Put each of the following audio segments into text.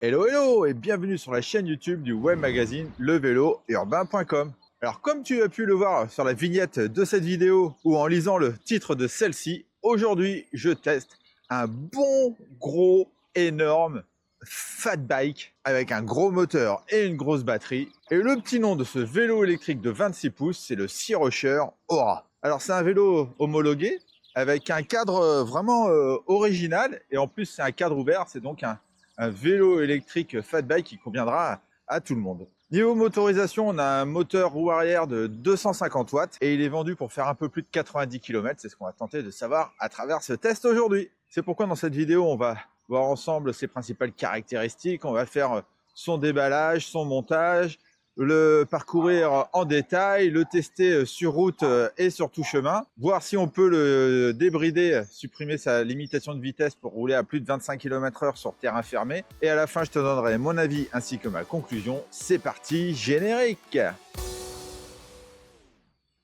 Hello hello et bienvenue sur la chaîne YouTube du web magazine levélourbain.com. Alors comme tu as pu le voir sur la vignette de cette vidéo ou en lisant le titre de celle-ci, aujourd'hui je teste un bon gros énorme fat bike avec un gros moteur et une grosse batterie. Et le petit nom de ce vélo électrique de 26 pouces, c'est le Sea Rusher Aura. Alors c'est un vélo homologué avec un cadre vraiment original et en plus c'est un cadre ouvert, c'est donc un vélo électrique fat bike qui conviendra à tout le monde. Niveau motorisation, on a un moteur roue arrière de 250 watts et il est vendu pour faire un peu plus de 90 km. C'est ce qu'on va tenter de savoir à travers ce test aujourd'hui. C'est pourquoi dans cette vidéo, on va voir ensemble ses principales caractéristiques. On va faire son déballage, son montage, le parcourir en détail, le tester sur route et sur tout chemin, voir si on peut le débrider, supprimer sa limitation de vitesse pour rouler à plus de 25 km/h sur terrain fermé. Et à la fin, je te donnerai mon avis ainsi que ma conclusion. C'est parti, générique!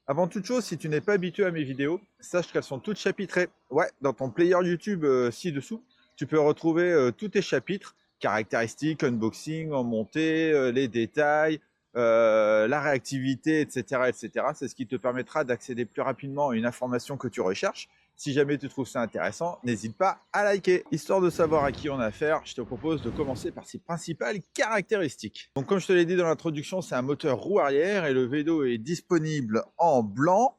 Avant toute chose, si tu n'es pas habitué à mes vidéos, sache qu'elles sont toutes chapitrées. Ouais, dans ton player YouTube ci-dessous, tu peux retrouver tous tes chapitres, caractéristiques, unboxing, en montée, les détails, la réactivité, etc., etc. C'est ce qui te permettra d'accéder plus rapidement à une information que tu recherches. Si jamais tu trouves ça intéressant, n'hésite pas à liker. Histoire de savoir à qui on a affaire, je te propose de commencer par ses principales caractéristiques. Donc comme je te l'ai dit dans l'introduction, c'est un moteur roue arrière et le vélo est disponible en blanc,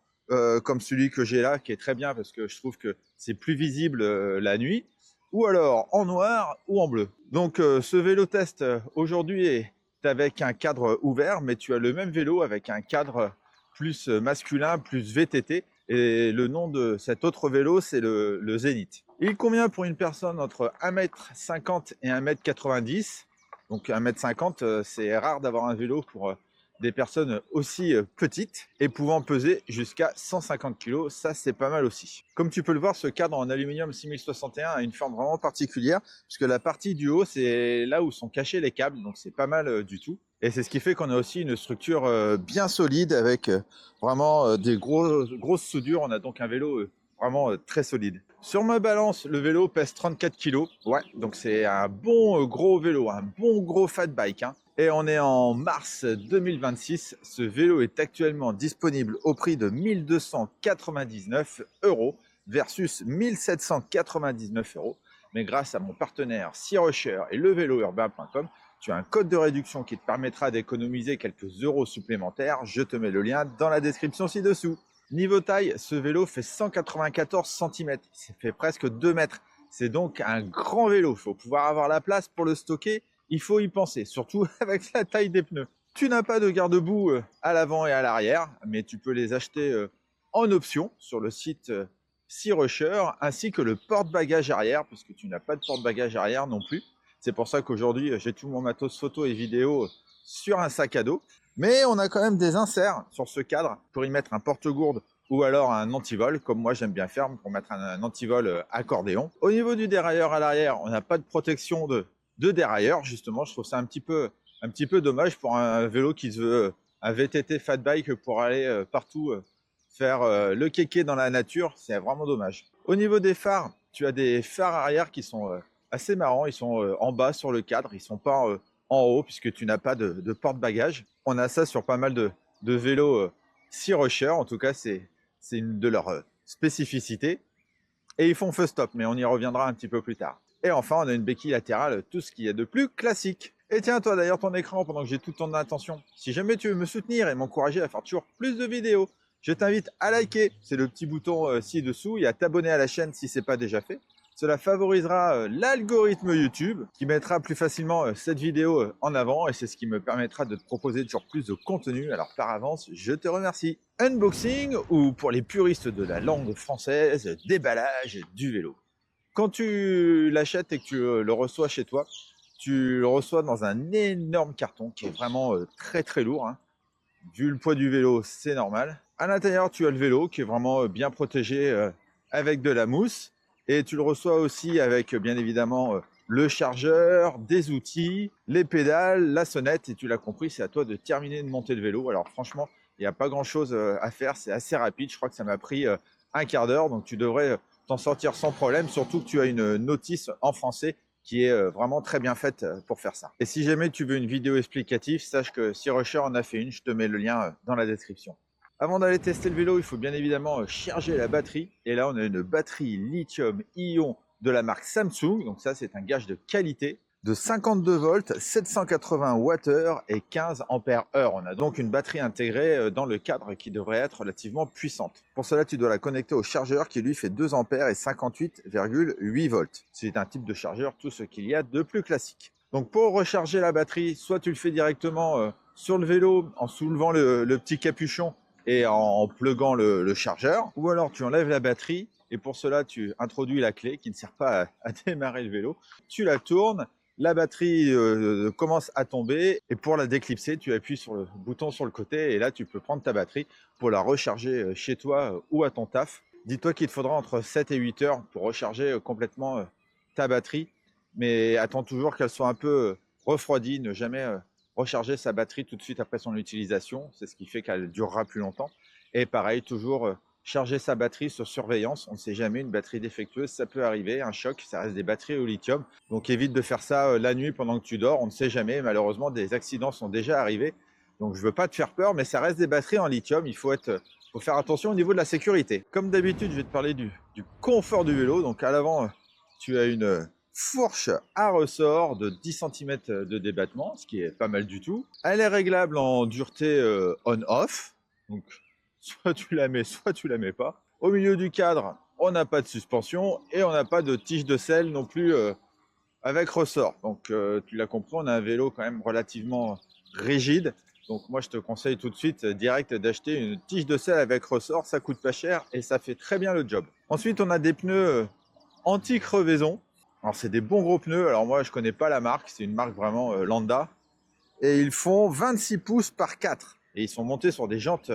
comme celui que j'ai là, qui est très bien parce que je trouve que c'est plus visible la nuit, ou alors en noir ou en bleu. Donc ce vélo test aujourd'hui est avec un cadre ouvert, mais tu as le même vélo avec un cadre plus masculin, plus VTT. Et le nom de cet autre vélo, c'est le Zénith. Il convient pour une personne entre 1m50 et 1m90. Donc 1m50, c'est rare d'avoir un vélo pour des personnes aussi petites et pouvant peser jusqu'à 150 kg. Ça, c'est pas mal aussi. Comme tu peux le voir, ce cadre en aluminium 6061 a une forme vraiment particulière puisque la partie du haut, c'est là où sont cachés les câbles. Donc c'est pas mal du tout. Et c'est ce qui fait qu'on a aussi une structure bien solide avec vraiment des grosses soudures. On a donc un vélo vraiment très solide. Sur ma balance, le vélo pèse 34 kg. Ouais, donc c'est un bon gros vélo, un bon gros fat bike. Hein. Et on est en mars 2026. Ce vélo est actuellement disponible au prix de 1299 € versus 1799 €. Mais grâce à mon partenaire Sea Rusher et levélourbain.com, tu as un code de réduction qui te permettra d'économiser quelques euros supplémentaires. Je te mets le lien dans la description ci-dessous. Niveau taille, ce vélo fait 194 cm. Ça fait presque 2 mètres. C'est donc un grand vélo. Il faut pouvoir avoir la place pour le stocker. Il faut y penser, surtout avec la taille des pneus. Tu n'as pas de garde-boue à l'avant et à l'arrière, mais tu peux les acheter en option sur le site Sea Rusher, ainsi que le porte-bagages arrière, puisque tu n'as pas de porte-bagages arrière non plus. C'est pour ça qu'aujourd'hui, j'ai tout mon matos photo et vidéo sur un sac à dos. Mais on a quand même des inserts sur ce cadre pour y mettre un porte-gourde ou alors un antivol, comme moi j'aime bien faire, pour mettre un antivol accordéon. Au niveau du dérailleur à l'arrière, on n'a pas de protection de dérailleur, justement. Je trouve ça un petit peu dommage pour un vélo qui se veut un VTT fat bike pour aller partout faire le kéké dans la nature. C'est vraiment dommage. Au niveau des phares, tu as des phares arrière qui sont assez marrants. Ils sont en bas sur le cadre, ils sont pas en haut puisque tu n'as pas de porte-bagages. On a ça sur pas mal de vélos Sea Rusher. En tout cas, c'est une de leurs spécificités. Et ils font feu stop, mais on y reviendra un petit peu plus tard. Et enfin, on a une béquille latérale, tout ce qu'il y a de plus classique. Et tiens, toi d'ailleurs, ton écran pendant que j'ai toute ton attention. Si jamais tu veux me soutenir et m'encourager à faire toujours plus de vidéos, je t'invite à liker. C'est le petit bouton ci-dessous et à t'abonner à la chaîne si ce n'est pas déjà fait. Cela favorisera l'algorithme YouTube qui mettra plus facilement cette vidéo en avant et c'est ce qui me permettra de te proposer toujours plus de contenu. Alors par avance, je te remercie. Unboxing ou pour les puristes de la langue française, déballage du vélo. Quand tu l'achètes et que tu le reçois chez toi, tu le reçois dans un énorme carton qui est vraiment très très lourd. Hein. Vu le poids du vélo, c'est normal. À l'intérieur, tu as le vélo qui est vraiment bien protégé avec de la mousse. Et tu le reçois aussi avec, bien évidemment, le chargeur, des outils, les pédales, la sonnette. Et tu l'as compris, c'est à toi de terminer de monter le vélo. Alors franchement, il n'y a pas grand-chose à faire. C'est assez rapide. Je crois que ça m'a pris un quart d'heure. Donc tu devrais t'en sortir sans problème. Surtout que tu as une notice en français qui est vraiment très bien faite pour faire ça. Et si jamais tu veux une vidéo explicative, sache que SeaRusher en a fait une, je te mets le lien dans la description. Avant d'aller tester le vélo, il faut bien évidemment charger la batterie. Et là, on a une batterie lithium-ion de la marque Samsung. Donc ça, c'est un gage de qualité de 52 volts, 780 Wh et 15 Ampères heure. On a donc une batterie intégrée dans le cadre qui devrait être relativement puissante. Pour cela, tu dois la connecter au chargeur qui lui fait 2 ampères et 58,8 volts. C'est un type de chargeur, tout ce qu'il y a de plus classique. Donc pour recharger la batterie, soit tu le fais directement sur le vélo en soulevant le petit capuchon et en pluguant le chargeur, ou alors tu enlèves la batterie et pour cela tu introduis la clé qui ne sert pas à démarrer le vélo, tu la tournes, la batterie commence à tomber et pour la déclipser tu appuies sur le bouton sur le côté et là tu peux prendre ta batterie pour la recharger chez toi ou à ton taf. Dis-toi qu'il te faudra entre 7 et 8 heures pour recharger complètement ta batterie, mais attends toujours qu'elle soit un peu refroidie, ne jamais recharger sa batterie tout de suite après son utilisation, c'est ce qui fait qu'elle durera plus longtemps. Et pareil, toujours charger sa batterie sur surveillance, on ne sait jamais, une batterie défectueuse, ça peut arriver, un choc, ça reste des batteries au lithium, donc évite de faire ça la nuit pendant que tu dors, on ne sait jamais, malheureusement des accidents sont déjà arrivés, donc je ne veux pas te faire peur, mais ça reste des batteries en lithium, il faut faire attention au niveau de la sécurité. Comme d'habitude, je vais te parler du confort du vélo, donc à l'avant, tu as une fourche à ressort de 10 cm de débattement, ce qui est pas mal du tout. Elle est réglable en dureté on-off, donc soit tu la mets, soit tu la mets pas. Au milieu du cadre, on n'a pas de suspension et on n'a pas de tige de selle non plus avec ressort. Donc tu l'as compris, on a un vélo quand même relativement rigide. Donc moi je te conseille tout de suite direct d'acheter une tige de selle avec ressort, ça coûte pas cher et ça fait très bien le job. Ensuite on a des pneus anti-crevaison. Alors c'est des bons gros pneus, alors moi je connais pas la marque, c'est une marque vraiment lambda. Et ils font 26 pouces par 4. Et ils sont montés sur des jantes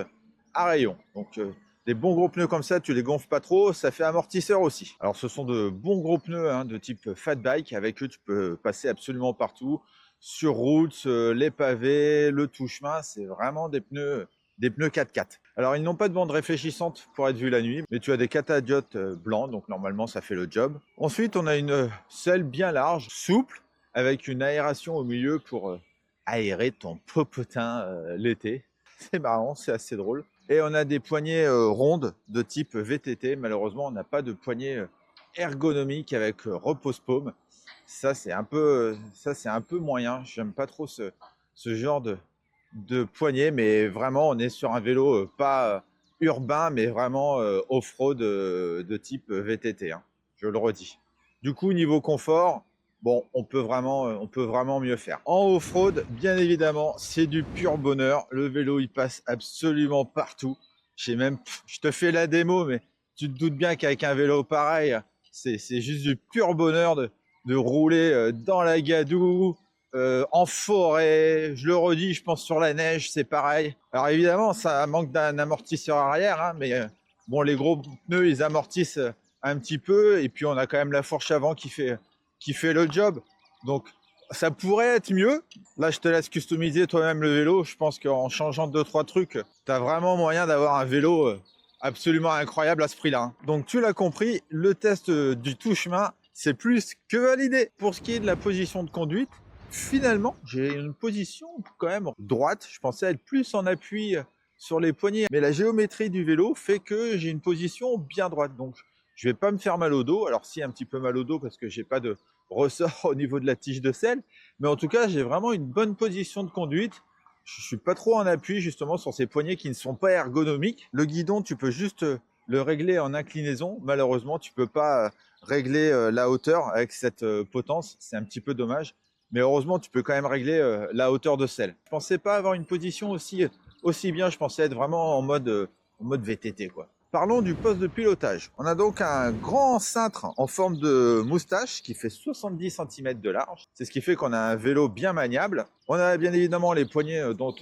à rayons. Donc des bons gros pneus comme ça, tu les gonfles pas trop, ça fait amortisseur aussi. Alors ce sont de bons gros pneus de type fat bike, avec eux tu peux passer absolument partout, sur route, les pavés, le tout-chemin, c'est vraiment des pneus 4x4. Alors ils n'ont pas de bande réfléchissante pour être vus la nuit, mais tu as des catadiotes blancs, donc normalement ça fait le job. Ensuite on a une selle bien large, souple, avec une aération au milieu pour aérer ton popotin l'été. C'est marrant, c'est assez drôle. Et on a des poignées rondes de type VTT. Malheureusement, on n'a pas de poignée ergonomique avec repose-paume. Ça, c'est un peu moyen. J'aime pas trop ce genre de poignée, mais vraiment, on est sur un vélo pas urbain, mais vraiment off-road de type VTT. Hein, je le redis. Du coup, niveau confort, bon, on peut vraiment mieux faire. En off-road, bien évidemment, c'est du pur bonheur. Le vélo, il passe absolument partout. Je te fais la démo, mais tu te doutes bien qu'avec un vélo pareil, c'est juste du pur bonheur de rouler dans la gadoue, en forêt. Je le redis, je pense sur la neige, c'est pareil. Alors évidemment, ça manque d'un amortisseur arrière, hein, mais bon, les gros pneus, ils amortissent un petit peu, et puis on a quand même la fourche avant qui fait le job. Donc ça pourrait être mieux. Là, je te laisse customiser toi-même le vélo. Je pense qu'en changeant 2-3 trucs, tu as vraiment moyen d'avoir un vélo absolument incroyable à ce prix-là. Hein. Donc tu l'as compris, le test du tout-chemin, c'est plus que validé. Pour ce qui est de la position de conduite, finalement, j'ai une position quand même droite. Je pensais être plus en appui sur les poignets. Mais la géométrie du vélo fait que j'ai une position bien droite. Donc je vais pas me faire mal au dos. Alors si, un petit peu mal au dos parce que j'ai pas de ressort au niveau de la tige de selle. Mais en tout cas, j'ai vraiment une bonne position de conduite. Je suis pas trop en appui justement sur ces poignets qui ne sont pas ergonomiques. Le guidon, tu peux juste le régler en inclinaison. Malheureusement, tu peux pas régler la hauteur avec cette potence. C'est un petit peu dommage. Mais heureusement, tu peux quand même régler la hauteur de selle. Je pensais pas avoir une position aussi bien. Je pensais être vraiment en mode VTT, quoi. Parlons du poste de pilotage. On a donc un grand cintre en forme de moustache qui fait 70 cm de large. C'est ce qui fait qu'on a un vélo bien maniable. On a bien évidemment les poignées dont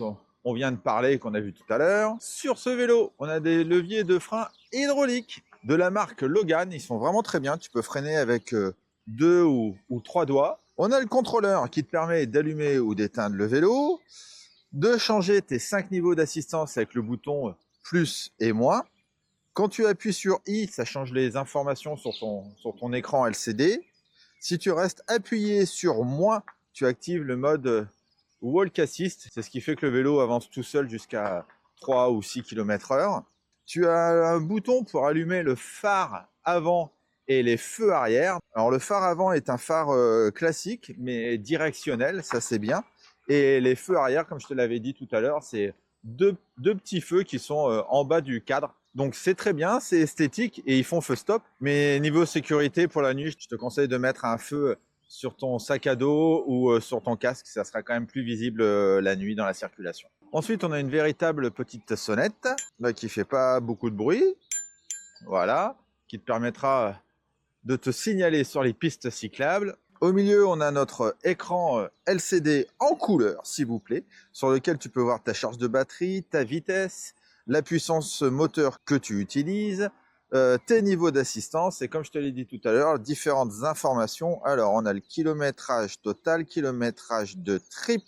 on vient de parler, qu'on a vu tout à l'heure. Sur ce vélo, on a des leviers de frein hydrauliques de la marque Logan. Ils sont vraiment très bien. Tu peux freiner avec 2 ou 3 doigts. On a le contrôleur qui te permet d'allumer ou d'éteindre le vélo, de changer tes 5 niveaux d'assistance avec le bouton plus et moins. Quand tu appuies sur I, ça change les informations sur ton écran LCD. Si tu restes appuyé sur moins, tu actives le mode Walk Assist. C'est ce qui fait que le vélo avance tout seul jusqu'à 3 ou 6 km/h. Tu as un bouton pour allumer le phare avant et les feux arrière. Alors le phare avant est un phare classique mais directionnel, ça c'est bien. Et les feux arrière, comme je te l'avais dit tout à l'heure, c'est deux petits feux qui sont en bas du cadre. Donc c'est très bien, c'est esthétique et ils font feu stop. Mais niveau sécurité pour la nuit, je te conseille de mettre un feu sur ton sac à dos ou sur ton casque, ça sera quand même plus visible la nuit dans la circulation. Ensuite, on a une véritable petite sonnette là, qui fait pas beaucoup de bruit, voilà, qui te permettra de te signaler sur les pistes cyclables. Au milieu, on a notre écran LCD en couleur, s'il vous plaît, sur lequel tu peux voir ta charge de batterie, ta vitesse, la puissance moteur que tu utilises, tes niveaux d'assistance et comme je te l'ai dit tout à l'heure, différentes informations. Alors, on a le kilométrage total, kilométrage de trip,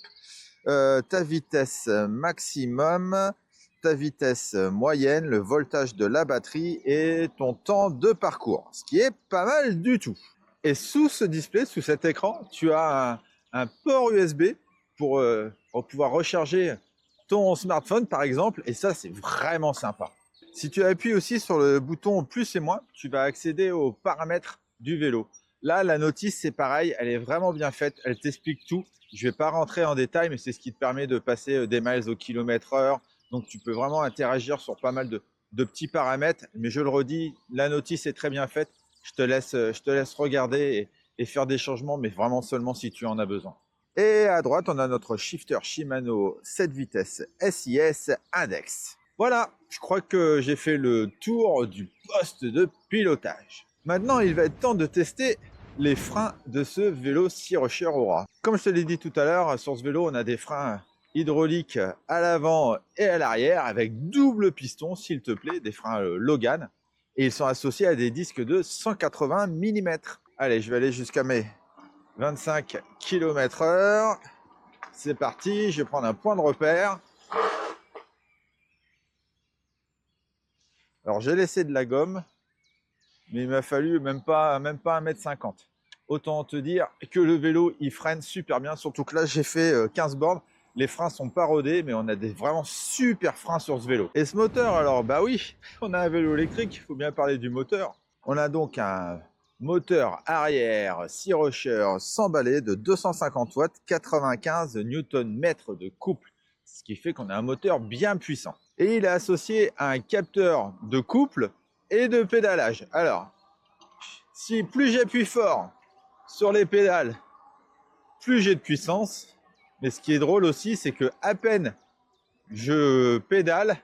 ta vitesse maximum, ta vitesse moyenne, le voltage de la batterie et ton temps de parcours, ce qui est pas mal du tout. Et sous ce display, sous cet écran, tu as un port USB pour pouvoir recharger ton smartphone par exemple, et ça c'est vraiment sympa. Si tu appuies aussi sur le bouton plus et moins, tu vas accéder aux paramètres du vélo. Là, la notice c'est pareil, elle est vraiment bien faite, elle t'explique tout. Je ne vais pas rentrer en détail, mais c'est ce qui te permet de passer des miles au kilomètre/heure. Donc tu peux vraiment interagir sur pas mal de petits paramètres. Mais je le redis, la notice est très bien faite. Je te laisse regarder et faire des changements, mais vraiment seulement si tu en as besoin. Et à droite, on a notre shifter Shimano 7 vitesses SIS Index. Voilà, je crois que j'ai fait le tour du poste de pilotage. Maintenant, il va être temps de tester les freins de ce vélo Sea Rusher Aura. Comme je te l'ai dit tout à l'heure, sur ce vélo, on a des freins hydrauliques à l'avant et à l'arrière avec double piston, s'il te plaît, des freins Logan. Et ils sont associés à des disques de 180 mm. Allez, je vais aller jusqu'à mes 25 km/h. C'est parti, je vais prendre un point de repère. Alors j'ai laissé de la gomme, mais il m'a fallu même pas 1,50 m. Autant te dire que le vélo il freine super bien, surtout que là j'ai fait 15 bornes. Les freins sont pas rodés, mais on a des vraiment super freins sur ce vélo. Et ce moteur, alors bah oui, on a un vélo électrique, il faut bien parler du moteur. On a donc un moteur arrière Sea Rusher sans balai de 250 watts, 95 Nm de couple, ce qui fait qu'on a un moteur bien puissant. Et il est associé à un capteur de couple et de pédalage. Alors, si plus j'appuie fort sur les pédales, plus j'ai de puissance. Mais ce qui est drôle aussi, c'est que à peine je pédale,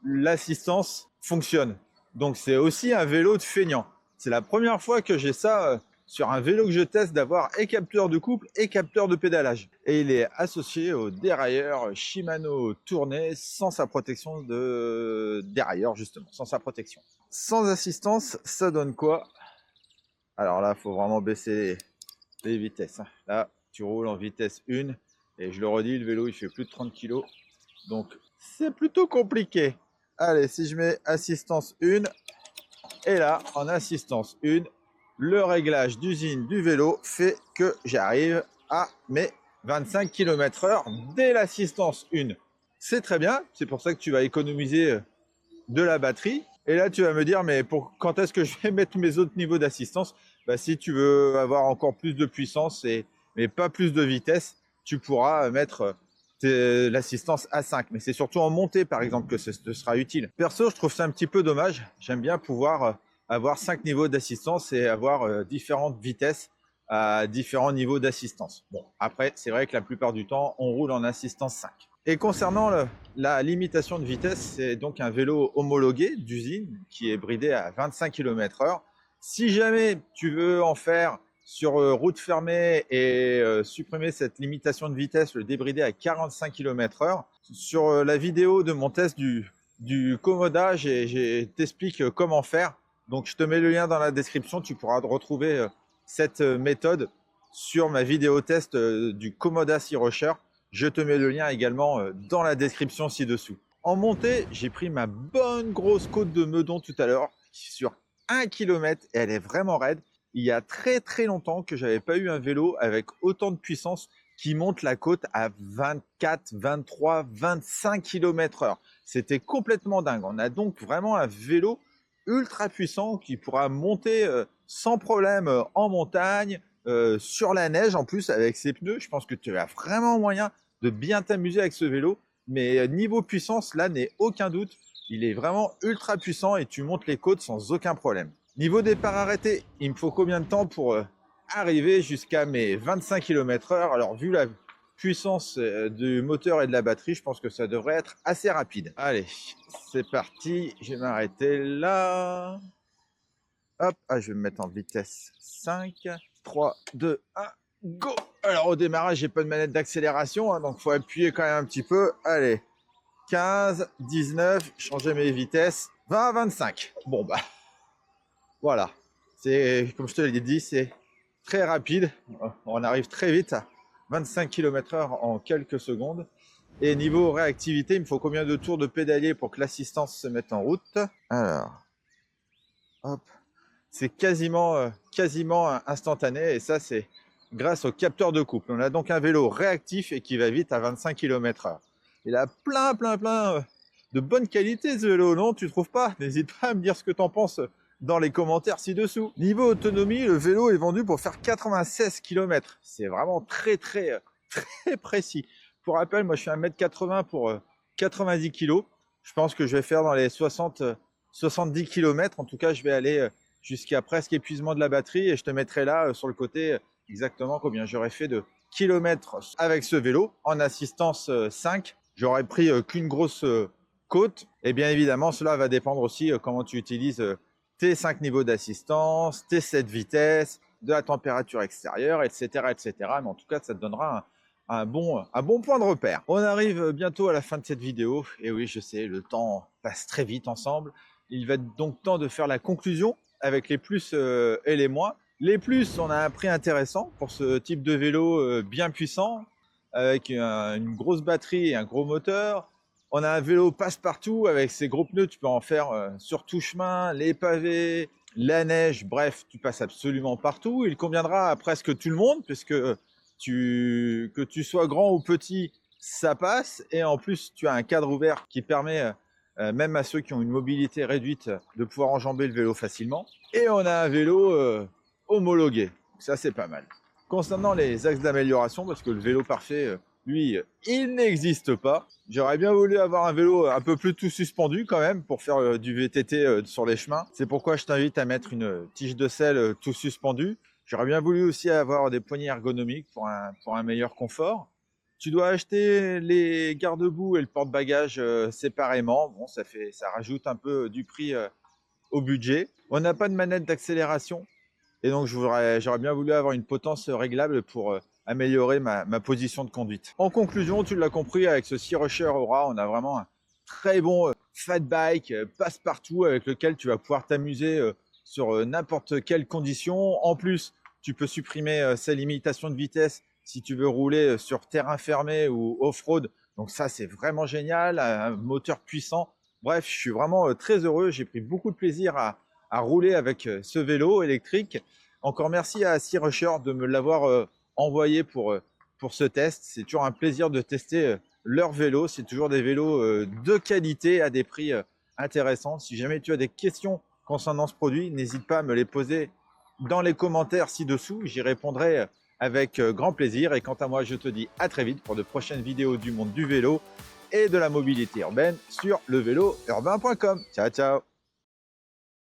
l'assistance fonctionne. Donc c'est aussi un vélo de feignant. C'est la première fois que j'ai ça sur un vélo que je teste, d'avoir et capteur de couple et capteur de pédalage. Et il est associé au dérailleur Shimano tourné sans sa protection de dérailleur, justement, sans sa protection. Sans assistance, ça donne quoi? Alors là, il faut vraiment baisser les vitesses. Là, tu roules en vitesse 1. Et je le redis, le vélo, il fait plus de 30 kg. Donc, c'est plutôt compliqué. Allez, si je mets assistance 1, et là, en assistance 1, le réglage d'usine du vélo fait que j'arrive à mes 25 km/h dès l'assistance 1. C'est très bien, c'est pour ça que tu vas économiser de la batterie. Et là, tu vas me dire, mais quand est-ce que je vais mettre mes autres niveaux d'assistance? Bah, si tu veux avoir encore plus de puissance, mais pas plus de vitesse, tu pourras mettre l'assistance à 5. Mais c'est surtout en montée, par exemple, que ce sera utile. Perso, je trouve ça un petit peu dommage. J'aime bien pouvoir avoir 5 niveaux d'assistance et avoir différentes vitesses à différents niveaux d'assistance. Bon, après, c'est vrai que la plupart du temps, on roule en assistance 5. Et concernant la limitation de vitesse, c'est donc un vélo homologué d'usine qui est bridé à 25 km/h. Si jamais tu veux en faire sur route fermée et supprimer cette limitation de vitesse, le débrider à 45 km/h, sur la vidéo de mon test du Komoda, t'explique comment faire. Donc je te mets le lien dans la description, tu pourras retrouver cette méthode sur ma vidéo test du Komoda Sea Rusher. Je te mets le lien également dans la description ci-dessous. En montée, j'ai pris ma bonne grosse côte de Meudon tout à l'heure sur 1 km et elle est vraiment raide. Il y a très très longtemps que j'avais pas eu un vélo avec autant de puissance qui monte la côte à 24, 23, 25 km/h. C'était complètement dingue. On a donc vraiment un vélo ultra puissant qui pourra monter sans problème en montagne, sur la neige en plus avec ses pneus. Je pense que tu as vraiment moyen de bien t'amuser avec ce vélo. Mais niveau puissance, là n'est aucun doute. Il est vraiment ultra puissant et tu montes les côtes sans aucun problème. Niveau départ arrêté, il me faut combien de temps pour arriver jusqu'à mes 25 km/h? Alors vu la puissance du moteur et de la batterie, je pense que ça devrait être assez rapide. Allez, c'est parti, je vais m'arrêter là. Hop, je vais me mettre en vitesse 5, 3, 2, 1, go! Alors au démarrage, j'ai pas de manette d'accélération, donc il faut appuyer quand même un petit peu. Allez, 15, 19, changer mes vitesses, 20, 25. Bon bah, voilà. C'est, comme je te l'ai dit, c'est très rapide. On arrive très vite à 25 km/h en quelques secondes. Et niveau réactivité, il me faut combien de tours de pédalier pour que l'assistance se mette en route? Alors, hop. C'est quasiment instantané et ça c'est grâce au capteur de couple. On a donc un vélo réactif et qui va vite à 25 km/h. Il a plein de bonne qualité ce vélo, non? Tu trouves pas? N'hésite pas à me dire ce que tu en penses dans les commentaires ci-dessous. Niveau autonomie, le vélo est vendu pour faire 96 km. C'est vraiment très précis. Pour rappel, moi je fais 1m80 pour 90 kg. Je pense que je vais faire dans les 70 km. En tout cas, je vais aller jusqu'à presque épuisement de la batterie et je te mettrai là sur le côté exactement combien j'aurais fait de kilomètres avec ce vélo en assistance 5. J'aurais pris qu'une grosse côte et bien évidemment cela va dépendre aussi comment tu utilises tes 5 niveaux d'assistance, tes 7 vitesses, de la température extérieure, etc. Mais en tout cas, ça te donnera un bon point de repère. On arrive bientôt à la fin de cette vidéo et oui, je sais, le temps passe très vite ensemble. Il va être donc temps de faire la conclusion avec les plus et les moins. Les plus, on a un prix intéressant pour ce type de vélo bien puissant, avec une grosse batterie et un gros moteur. On a un vélo passe-partout avec ses gros pneus, tu peux en faire sur tout chemin, les pavés, la neige, bref, tu passes absolument partout. Il conviendra à presque tout le monde, puisque que tu sois grand ou petit, ça passe. Et en plus, tu as un cadre ouvert qui permet même à ceux qui ont une mobilité réduite, de pouvoir enjamber le vélo facilement. Et on a un vélo homologué, ça c'est pas mal. Concernant les axes d'amélioration, parce que le vélo parfait, lui, il n'existe pas. J'aurais bien voulu avoir un vélo un peu plus tout suspendu quand même, pour faire du VTT sur les chemins. C'est pourquoi je t'invite à mettre une tige de selle tout suspendue. J'aurais bien voulu aussi avoir des poignées ergonomiques pour un meilleur confort. Tu dois acheter les garde-boue et le porte-bagages séparément. Bon, ça rajoute un peu du prix au budget. On n'a pas de manette d'accélération. Et donc, j'aurais bien voulu avoir une potence réglable pour améliorer ma position de conduite. En conclusion, tu l'as compris, avec ce Sea Rusher Aura, on a vraiment un très bon fat bike passe-partout avec lequel tu vas pouvoir t'amuser sur n'importe quelle condition. En plus, tu peux supprimer sa limitation de vitesse si tu veux rouler sur terrain fermé ou off-road. Donc ça, c'est vraiment génial, un moteur puissant. Bref, je suis vraiment très heureux. J'ai pris beaucoup de plaisir à rouler avec ce vélo électrique. Encore merci à Sea Rusher de me l'avoir envoyé pour ce test. C'est toujours un plaisir de tester leur vélo. C'est toujours des vélos de qualité à des prix intéressants. Si jamais tu as des questions concernant ce produit, n'hésite pas à me les poser dans les commentaires ci-dessous. J'y répondrai avec grand plaisir. Et quant à moi, je te dis à très vite pour de prochaines vidéos du monde du vélo et de la mobilité urbaine sur levélourbain.com. Ciao, ciao!